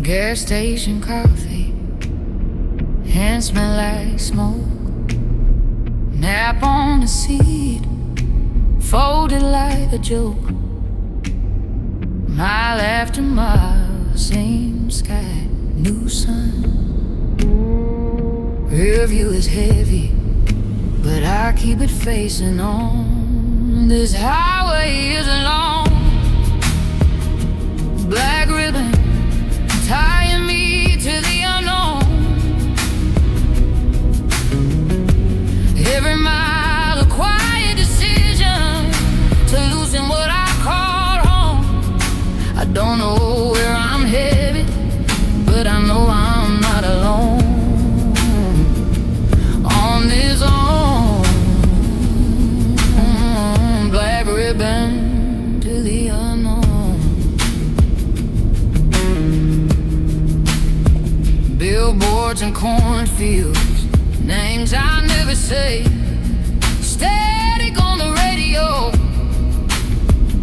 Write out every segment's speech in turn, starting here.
Gas station coffee, hands smell like smoke. Nap on the seat, folded like a joke. Mile after mile, same sky, new sun. Rear view is heavy, but I keep it facing on. This highway is long, black ribbon tying me to the unknown. Every mile a quiet decision to loosen what I call home. I don't know where I'm headed, but I know I'm not alone on this own black ribbon to the unknown. Billboards and cornfields, names I never say. Static on the radio,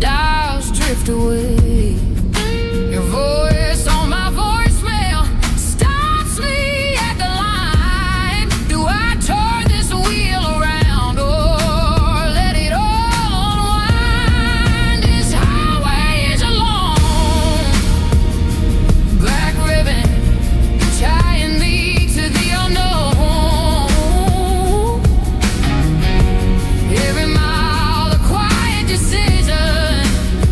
dials drift away. Your voice on my voicemail stops me at the line. Do I turn this wheel around or let it all unwind? This highway is alone, black ribbon tying me to the unknown. Every mile a quiet decision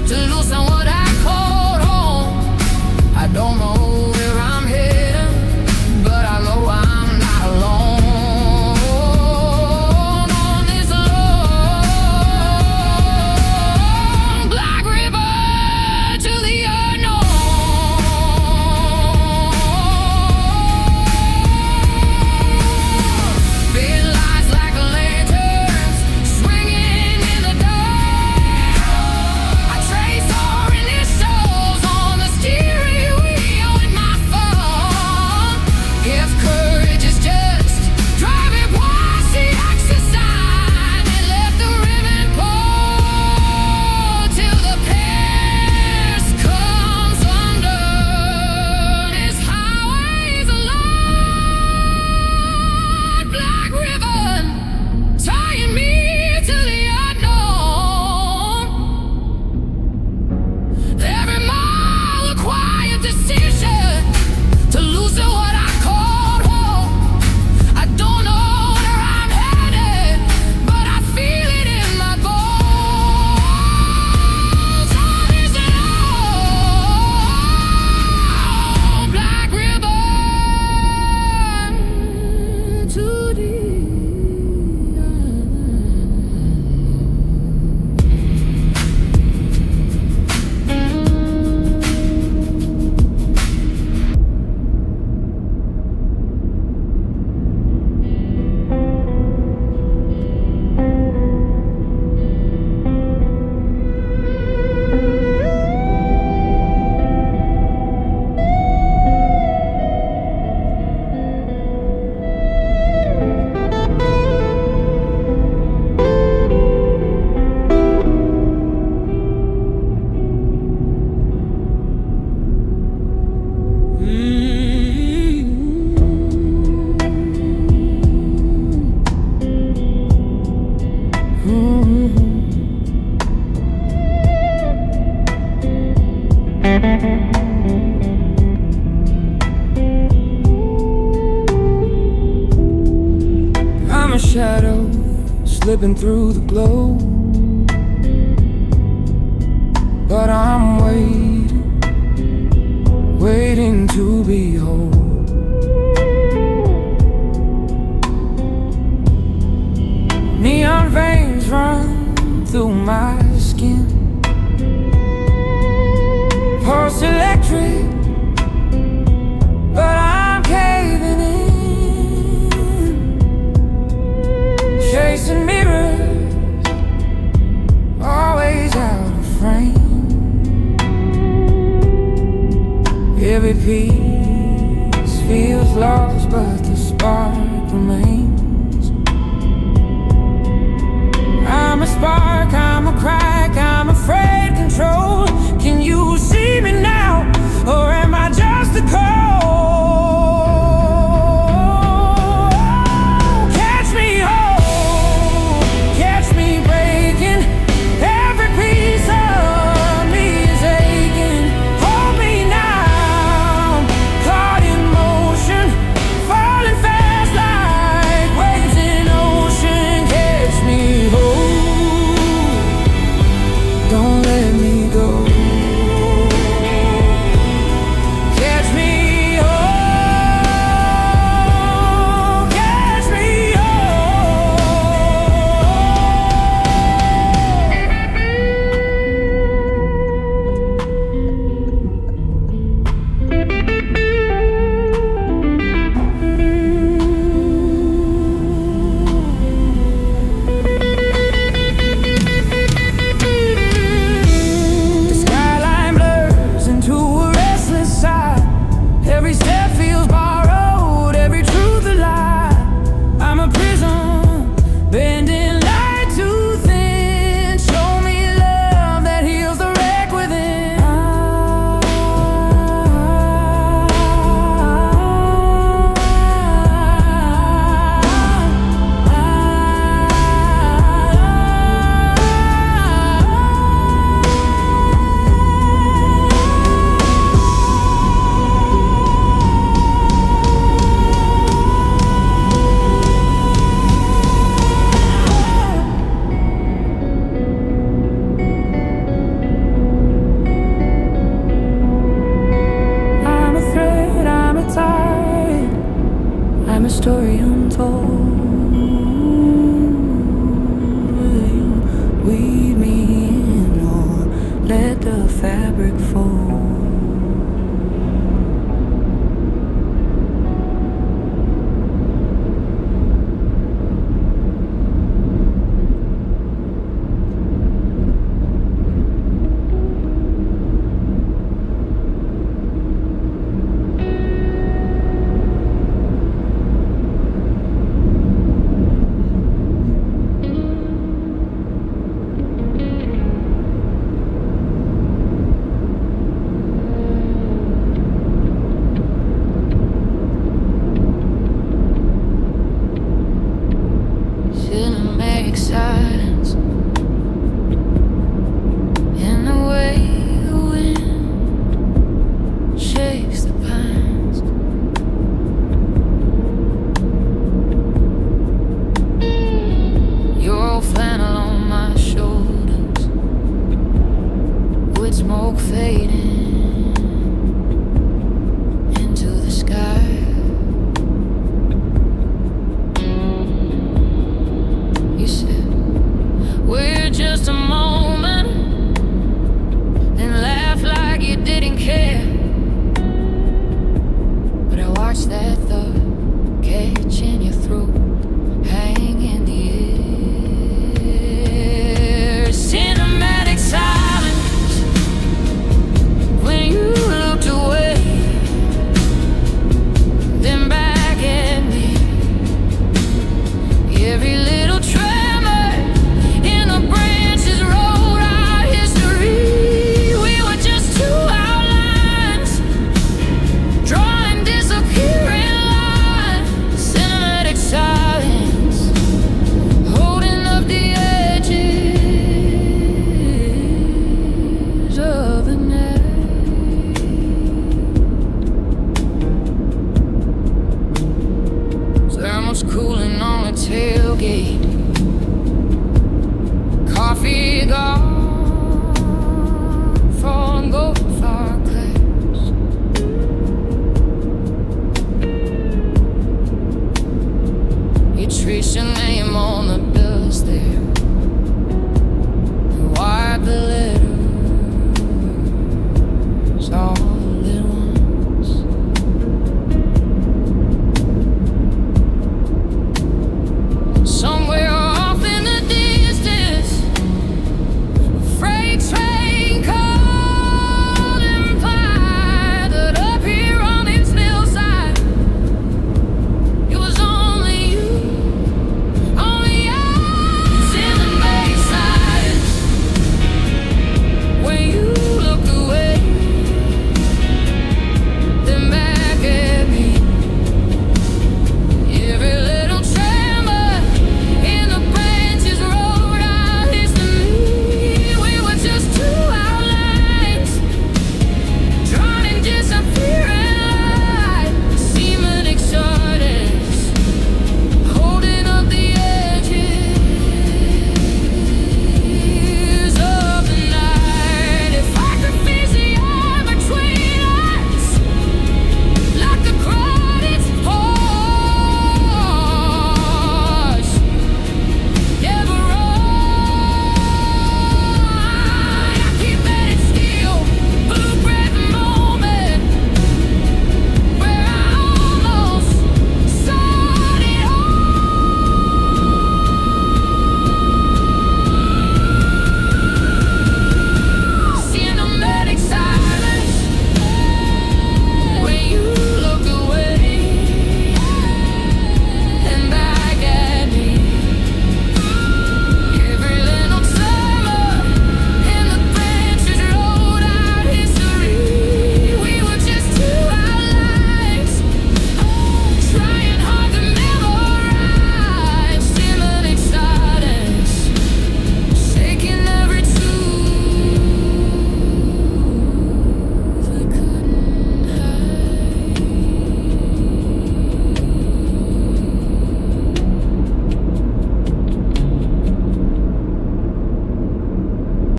to loosen what I call home. I don't know where I'm headed, but I know I'm not alone on this long black river to the unknown. Big lights like lanterns swinging in the dark. I trace our initials on the steering wheel in my phone. If courage is just driving past the exit sign and let the ribbon pull till the past comes undone. This highway's a long black ribbon tying me to the unknown. Every mile a quiet decision to loosen what I call home. I don't know where I'm headed, but I feel it in my bones. On this long black ribbon to the I'm a shadow slipping through the glow, but I'm waiting to be whole. Neon veins run through my skin, pulse electric, but I'm caving in. Chasing mirrors, always out of frame. Every piece feels lost, but the spark remains. I'm a spark, I'm a crack, I'm afraid control. Can you see